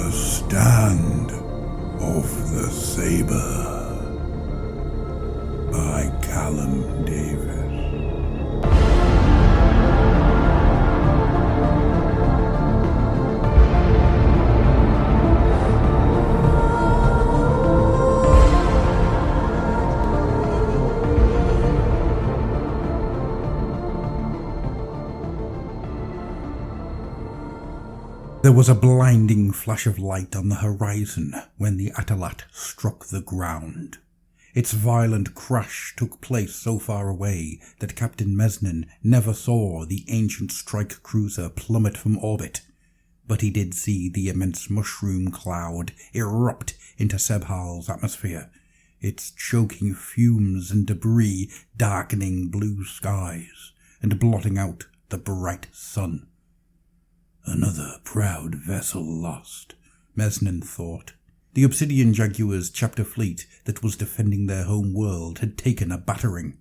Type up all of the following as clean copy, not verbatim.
The Stand of the Sabre by Callum Davis. There was a blinding flash of light on the horizon when the Atalat struck the ground. Its violent crash took place so far away that Captain Mesnin never saw the ancient strike cruiser plummet from orbit, but he did see the immense mushroom cloud erupt into Sebhal's atmosphere, its choking fumes and debris darkening blue skies and blotting out the bright sun. Another proud vessel lost, Mesnin thought. The Obsidian Jaguars' chapter fleet that was defending their home world had taken a battering.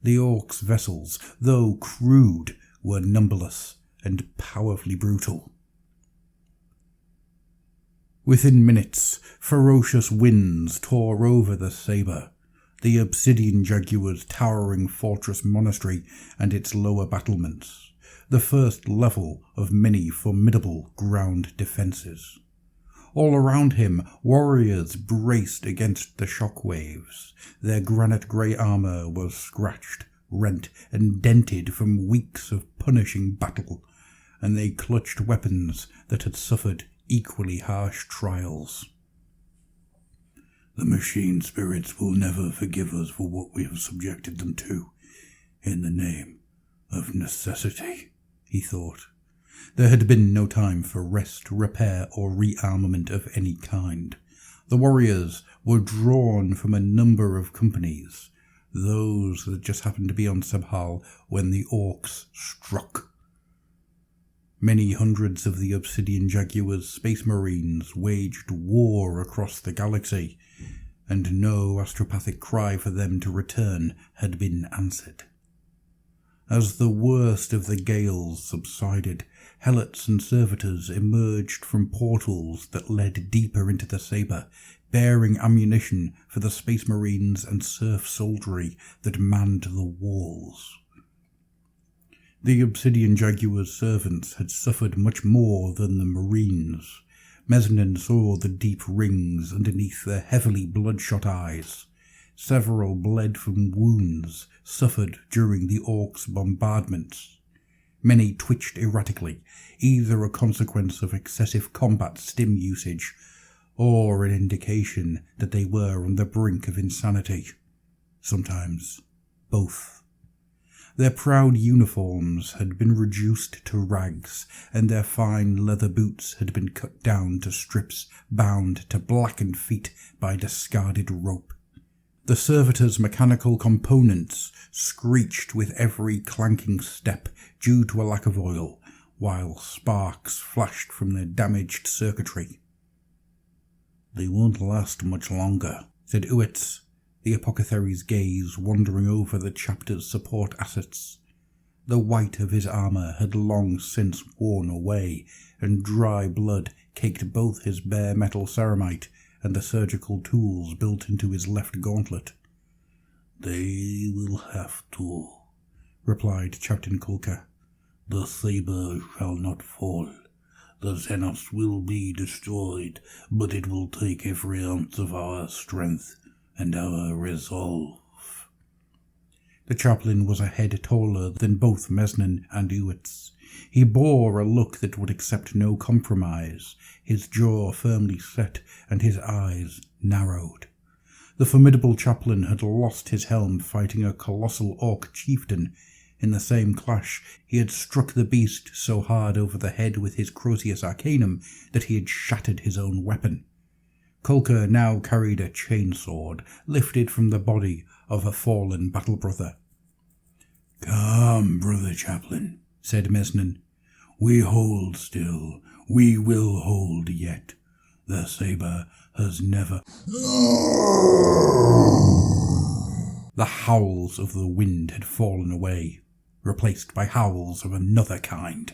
The Orks' vessels, though crude, were numberless and powerfully brutal. Within minutes, ferocious winds tore over the Sabre, the Obsidian Jaguars' towering fortress monastery and its lower battlements, the first level of many formidable ground defences. All around him, warriors braced against the shock waves. Their granite grey armour was scratched, rent and dented from weeks of punishing battle, and they clutched weapons that had suffered equally harsh trials. The machine spirits will never forgive us for what we have subjected them to, in the name of necessity, he thought. There had been no time for rest, repair, or rearmament of any kind. The warriors were drawn from a number of companies, those that just happened to be on Sebhal when the Orks struck. Many hundreds of the Obsidian Jaguars' space marines waged war across the galaxy, and no astropathic cry for them to return had been answered. As the worst of the gales subsided, helots and servitors emerged from portals that led deeper into the Sabre, bearing ammunition for the space marines and surf soldiery that manned the walls. The Obsidian Jaguars' servants had suffered much more than the marines. Mesnin saw the deep rings underneath their heavily bloodshot eyes. Several bled from wounds suffered during the Orks' bombardments. Many twitched erratically, either a consequence of excessive combat stim usage or an indication that they were on the brink of insanity. Sometimes both. Their proud uniforms had been reduced to rags, and their fine leather boots had been cut down to strips bound to blackened feet by discarded rope. The servitors' mechanical components screeched with every clanking step due to a lack of oil, while sparks flashed from their damaged circuitry. "They won't last much longer," said Uetz, the apothecary's gaze wandering over the chapter's support assets. The white of his armour had long since worn away, and dry blood caked both his bare metal ceramite and the surgical tools built into his left gauntlet. "They will have to," replied Captain Kulka. "The Sabre shall not fall. The Xenos will be destroyed, but it will take every ounce of our strength and our resolve." The chaplain was a head taller than both Mesnin and Uetz. He bore a look that would accept no compromise, his jaw firmly set and his eyes narrowed. The formidable chaplain had lost his helm fighting a colossal Ork chieftain. In the same clash, he had struck the beast so hard over the head with his Crozius Arcanum that he had shattered his own weapon. Kulka now carried a chainsword, lifted from the body of a fallen battle-brother. "Come, brother chaplain," said Mesnin. "We hold still. We will hold yet. The Sabre has never—" The howls of the wind had fallen away, replaced by howls of another kind.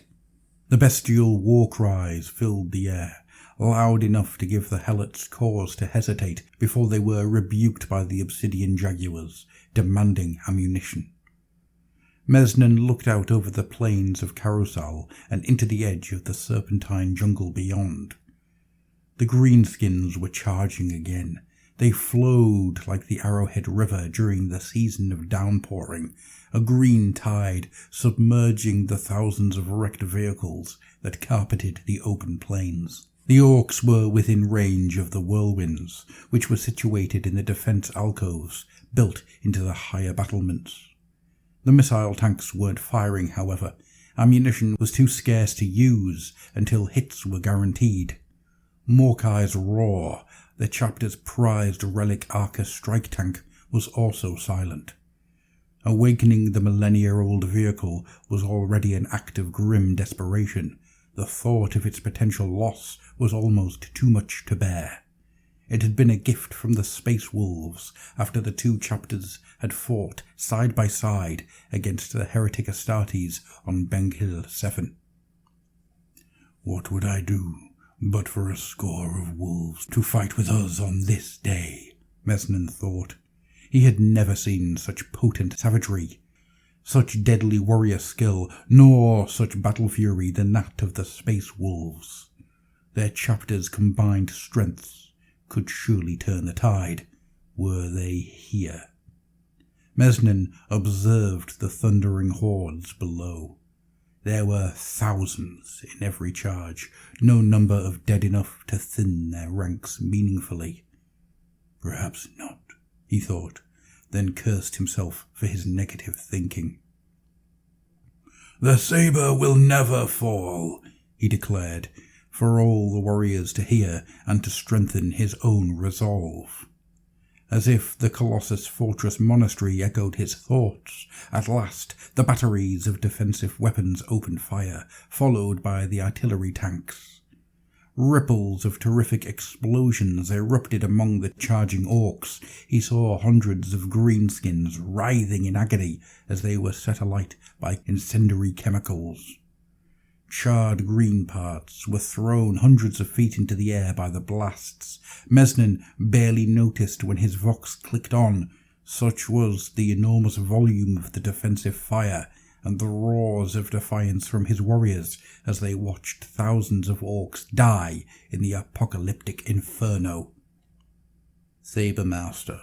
The bestial war cries filled the air. loud enough to give the helots cause to hesitate before they were rebuked by the Obsidian Jaguars, demanding ammunition. Mesnan looked out over the plains of Carousel and into the edge of the serpentine jungle beyond. The greenskins were charging again. They flowed like the Arrowhead River during the season of downpouring, a green tide submerging the thousands of wrecked vehicles that carpeted the open plains. The Orks were within range of the whirlwinds, which were situated in the defence alcoves built into the higher battlements. The missile tanks weren't firing, however. Ammunition was too scarce to use until hits were guaranteed. Morkai's roar, the chapter's prized relic Arca strike tank, was also silent. Awakening the millennia-old vehicle was already an act of grim desperation. The thought of its potential loss was almost too much to bear. It had been a gift from the Space Wolves after the two chapters had fought side by side against the heretic Astartes on Benghil 7. What would I do but for a score of wolves to fight with us on this day? Mesnan thought. He had never seen such potent savagery, such deadly warrior skill, nor such battle fury than that of the Space Wolves. Their chapters' combined strengths could surely turn the tide, were they here. Mesnan observed the thundering hordes below. There were thousands in every charge, no number of dead enough to thin their ranks meaningfully. Perhaps not, he thought, then cursed himself for his negative thinking. The Sabre will never fall, he declared, for all the warriors to hear and to strengthen his own resolve. As if the Colossus Fortress Monastery echoed his thoughts, at last the batteries of defensive weapons opened fire, followed by the artillery tanks. Ripples of terrific explosions erupted among the charging Orks. He saw hundreds of greenskins writhing in agony as they were set alight by incendiary chemicals. Charred green parts were thrown hundreds of feet into the air by the blasts. Mesnan barely noticed when his vox clicked on. Such was the enormous volume of the defensive fire and the roars of defiance from his warriors as they watched thousands of Orks die in the apocalyptic inferno. Sabre Master,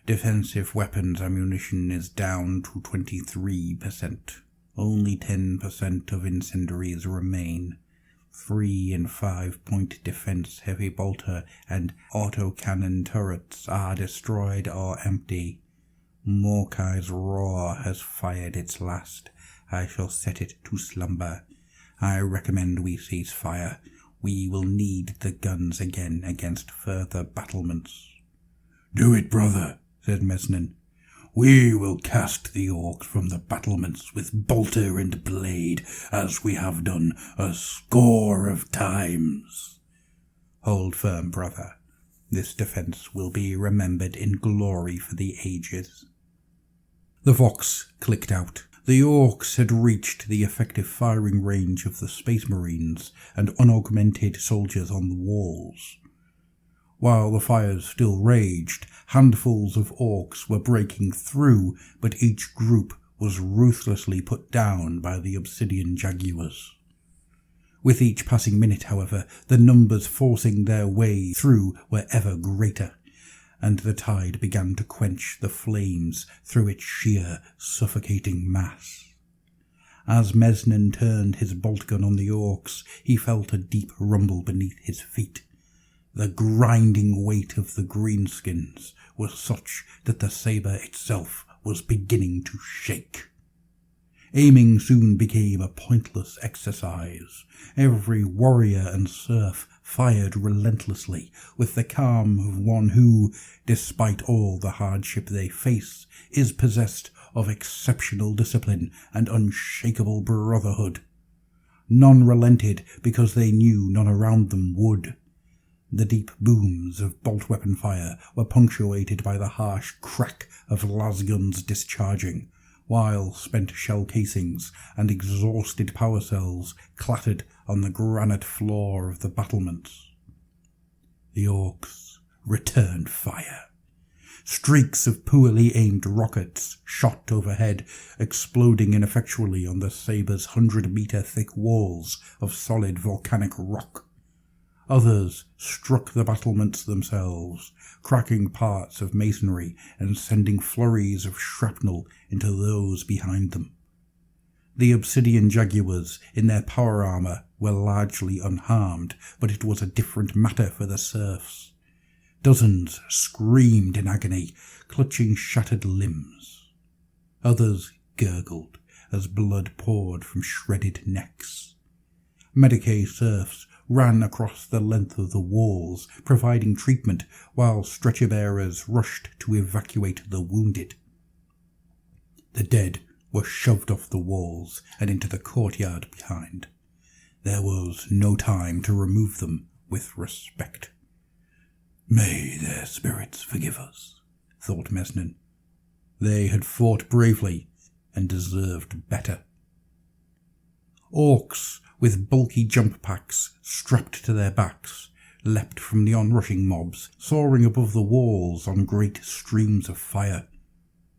defensive weapons ammunition is down to 23%. Only 10% of incendiaries remain. 3 and 5-point defense heavy bolter and autocannon turrets are destroyed or empty. Morkai's roar has fired its last. I shall set it to slumber. I recommend we cease fire. We will need the guns again against further battlements. Do it, brother, said Mesnan. We will cast the Orks from the battlements with bolter and blade, as we have done a score of times. Hold firm, brother. This defence will be remembered in glory for the ages. The vox clicked out. The Orks had reached the effective firing range of the Space Marines and unaugmented soldiers on the walls. While the fires still raged, handfuls of Orks were breaking through, but each group was ruthlessly put down by the Obsidian Jaguars. With each passing minute, however, the numbers forcing their way through were ever greater, and the tide began to quench the flames through its sheer, suffocating mass. As Mesnan turned his bolt gun on the Orks, he felt a deep rumble beneath his feet. The grinding weight of the greenskins was such that the sabre itself was beginning to shake. Aiming soon became a pointless exercise. Every warrior and serf fired relentlessly, with the calm of one who, despite all the hardship they face, is possessed of exceptional discipline and unshakable brotherhood. None relented because they knew none around them would. The deep booms of bolt weapon fire were punctuated by the harsh crack of lasguns discharging, while spent shell casings and exhausted power cells clattered on the granite floor of the battlements. The Orks returned fire. Streaks of poorly aimed rockets shot overhead, exploding ineffectually on the Sabre's 100-metre thick walls of solid volcanic rock. Others struck the battlements themselves, cracking parts of masonry and sending flurries of shrapnel into those behind them. The Obsidian Jaguars in their power armour were largely unharmed, but it was a different matter for the serfs. Dozens screamed in agony, clutching shattered limbs. Others gurgled as blood poured from shredded necks. Medicae serfs ran across the length of the walls, providing treatment, while stretcher-bearers rushed to evacuate the wounded. The dead were shoved off the walls and into the courtyard behind. There was no time to remove them with respect. "May their spirits forgive us," thought Mesnin. They had fought bravely and deserved better. Orks with bulky jump packs strapped to their backs leapt from the onrushing mobs, soaring above the walls on great streams of fire.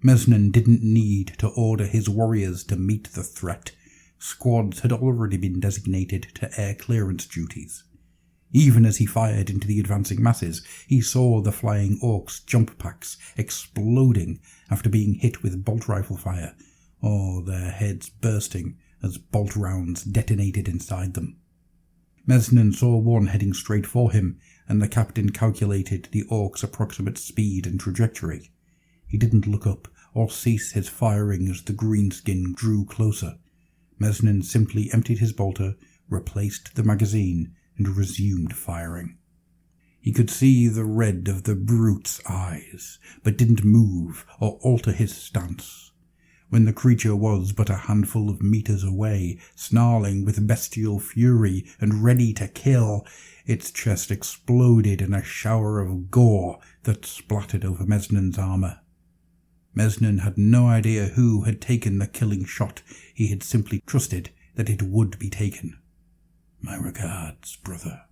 Mesnin didn't need to order his warriors to meet the threat. Squads had already been designated to air clearance duties. Even as he fired into the advancing masses, he saw the flying Orks' jump packs exploding after being hit with bolt rifle fire, or their heads bursting as bolt rounds detonated inside them. Mesnin saw one heading straight for him, and the captain calculated the Ork's approximate speed and trajectory. He didn't look up or cease his firing as the greenskin drew closer. Mesnin simply emptied his bolter, replaced the magazine, and resumed firing. He could see the red of the brute's eyes, but didn't move or alter his stance. When the creature was but a handful of meters away, snarling with bestial fury and ready to kill, its chest exploded in a shower of gore that splattered over Mesnin's armour. Mesnin had no idea who had taken the killing shot. He had simply trusted that it would be taken. "My regards, brother."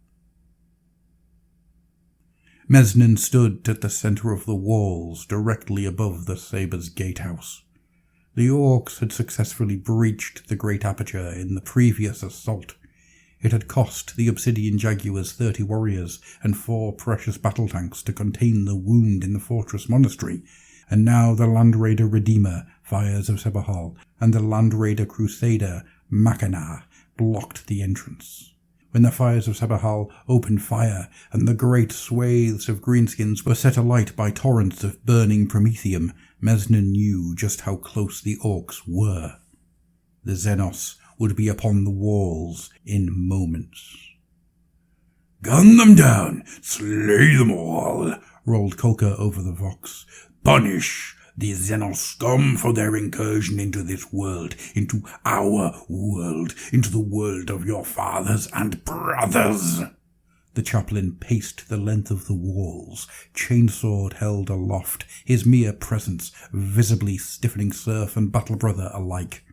Mesnin stood at the centre of the walls, directly above the Sabre's gatehouse. The Orks had successfully breached the great aperture in the previous assault. It had cost the Obsidian Jaguars 30 warriors and 4 precious battle tanks to contain the wound in the fortress monastery, and now the Land Raider Redeemer, Fires of Sebahal, and the Land Raider Crusader, Mackinac, blocked the entrance. When the Fires of Sebahal opened fire, and the great swathes of greenskins were set alight by torrents of burning promethium, Mesnin knew just how close the Orks were. The Xenos would be upon the walls in moments. "Gun them down! Slay them all!" rolled Kolka over the Vox. "Punish the Xenos scum for their incursion into this world, into our world, into the world of your fathers and brothers." The chaplain paced the length of the walls, chainsword held aloft, his mere presence visibly stiffening serf and battle brother alike.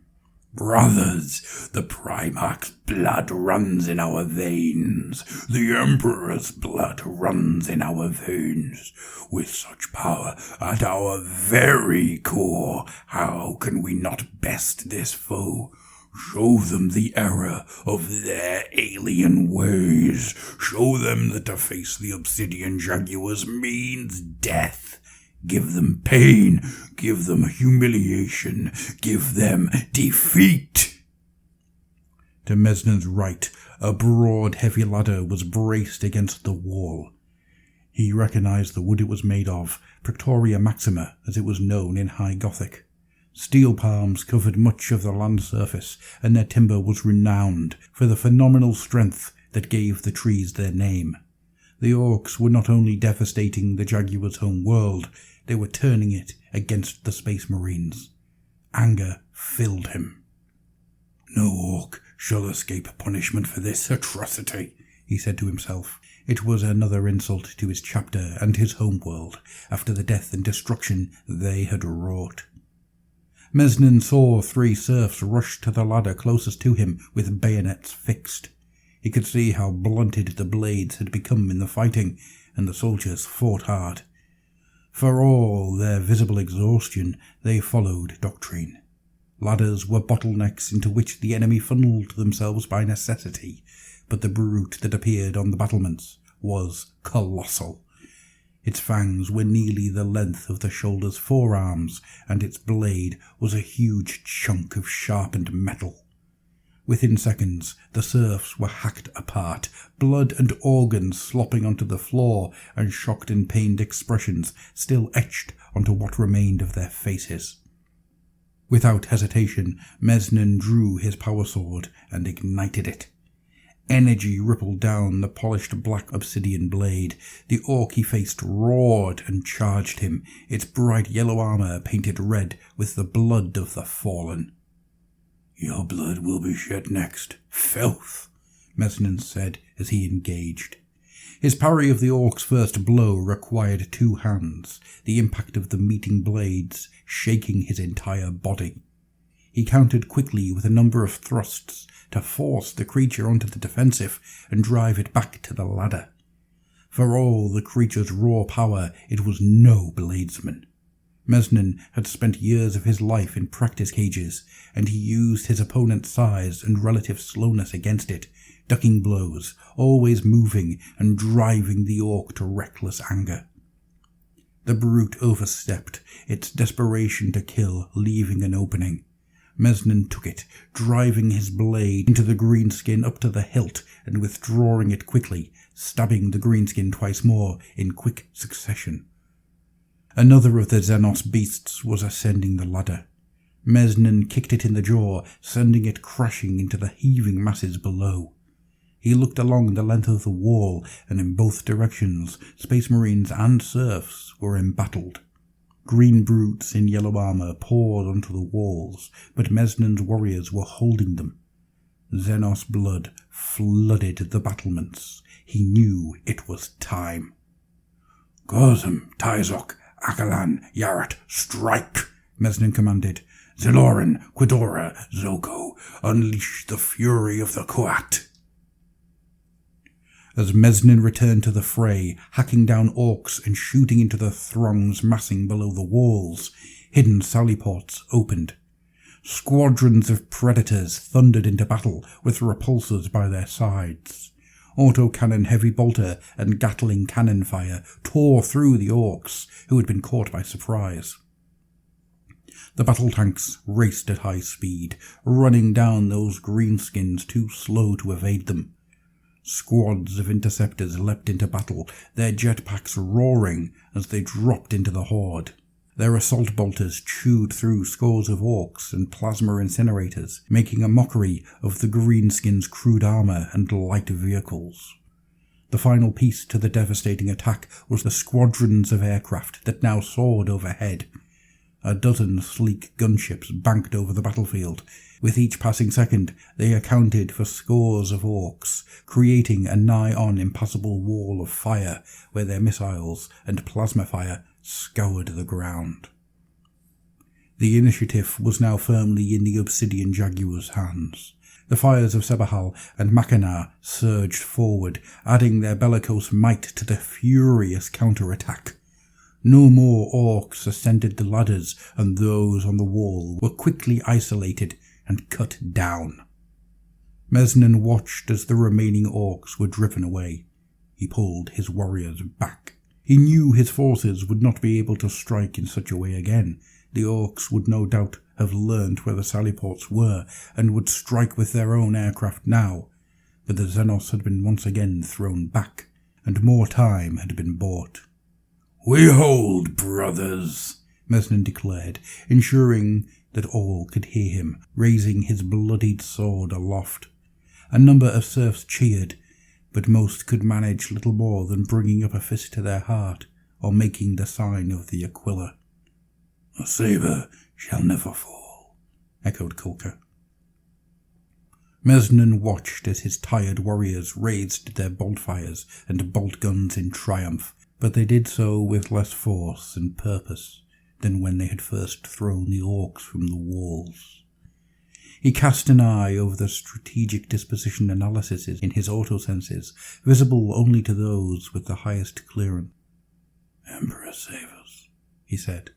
"Brothers, the Primarch's blood runs in our veins. The Emperor's blood runs in our veins. With such power at our very core, how can we not best this foe? Show them the error of their alien ways. Show them that to face the Obsidian Jaguars means death. Give them pain, give them humiliation, give them defeat." To Mesnin's right, a broad, heavy ladder was braced against the wall. He recognized the wood it was made of, Pretoria Maxima, as it was known in High Gothic. Steel palms covered much of the land surface, and their timber was renowned for the phenomenal strength that gave the trees their name. The Orks were not only devastating the Jaguars' home world, they were turning it against the Space Marines. Anger filled him. "No Ork shall escape punishment for this atrocity," he said to himself. It was another insult to his chapter and his homeworld, after the death and destruction they had wrought. Mesnin saw 3 serfs rush to the ladder closest to him with bayonets fixed. He could see how blunted the blades had become in the fighting, and the soldiers fought hard. For all their visible exhaustion, they followed doctrine. Ladders were bottlenecks into which the enemy funneled themselves by necessity, but the brute that appeared on the battlements was colossal. Its fangs were nearly the length of the shoulder's forearms, and its blade was a huge chunk of sharpened metal. Within seconds, the serfs were hacked apart, blood and organs slopping onto the floor, and shocked and pained expressions still etched onto what remained of their faces. Without hesitation, Mesnan drew his power sword and ignited it. Energy rippled down the polished black obsidian blade. The orc he faced roared and charged him, its bright yellow armour painted red with the blood of the fallen. "Your blood will be shed next, filth," Mesnan said as he engaged. His parry of the orc's first blow required 2 hands, the impact of the meeting blades shaking his entire body. He countered quickly with a number of thrusts to force the creature onto the defensive and drive it back to the ladder. For all the creature's raw power, it was no bladesman. Mesnan had spent years of his life in practice cages, and he used his opponent's size and relative slowness against it, ducking blows, always moving and driving the orc to reckless anger. The brute overstepped, its desperation to kill leaving an opening. Mesnan took it, driving his blade into the greenskin up to the hilt and withdrawing it quickly, stabbing the greenskin twice more in quick succession. Another of the Xenos beasts was ascending the ladder. Mesnan kicked it in the jaw, sending it crashing into the heaving masses below. He looked along the length of the wall, and in both directions, Space Marines and serfs were embattled. Green brutes in yellow armour poured onto the walls, but Mesnan's warriors were holding them. Xenos blood flooded the battlements. He knew it was time. "Gozum, Tyzok, Akalan, Yarat, strike!" Mesnan commanded. "Zeloran, Quidora, Zoko, unleash the fury of the Kuat!" As Mesnan returned to the fray, hacking down orcs and shooting into the throngs massing below the walls, hidden sallyports opened. Squadrons of predators thundered into battle with repulsors by their sides. Autocannon heavy bolter and Gatling cannon fire tore through the orcs, who had been caught by surprise. The battle tanks raced at high speed, running down those greenskins too slow to evade them. Squads of interceptors leapt into battle, their jetpacks roaring as they dropped into the horde. Their assault bolters chewed through scores of orcs and plasma incinerators, making a mockery of the greenskins' crude armour and light vehicles. The final piece to the devastating attack was the squadrons of aircraft that now soared overhead. A dozen sleek gunships banked over the battlefield. With each passing second, they accounted for scores of orcs, creating a nigh-on impassable wall of fire where their missiles and plasma fire scoured the ground. The initiative was now firmly in the Obsidian Jaguars' hands. The fires of Sebahal and Mackinac surged forward, adding their bellicose might to the furious counter-attack. No more orcs ascended the ladders, and those on the wall were quickly isolated and cut down. Mesnan watched as the remaining orcs were driven away. He pulled his warriors back. He knew his forces would not be able to strike in such a way again. The orcs would no doubt have learned where the sallyports were, and would strike with their own aircraft now. But the Xenos had been once again thrown back, and more time had been bought. "We hold, brothers," Mesnan declared, ensuring that all could hear him, raising his bloodied sword aloft. A number of serfs cheered, but most could manage little more than bringing up a fist to their heart or making the sign of the Aquila. "A sabre shall never fall," echoed Kulka. Mesnan watched as his tired warriors raised their bolt-fires and bolt guns in triumph, but they did so with less force and purpose than when they had first thrown the orcs from the walls. He cast an eye over the strategic disposition analyses in his autosenses, visible only to those with the highest clearance. "Emperor save us," he said.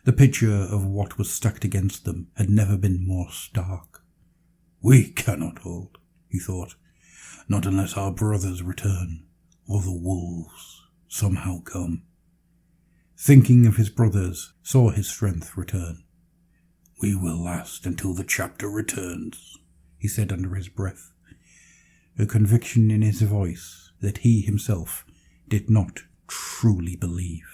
The picture of what was stacked against them had never been more stark. "We cannot hold," he thought, "not unless our brothers return, or the wolves somehow come." Thinking of his brothers saw his strength return. "We will last until the chapter returns," he said under his breath, a conviction in his voice that he himself did not truly believe.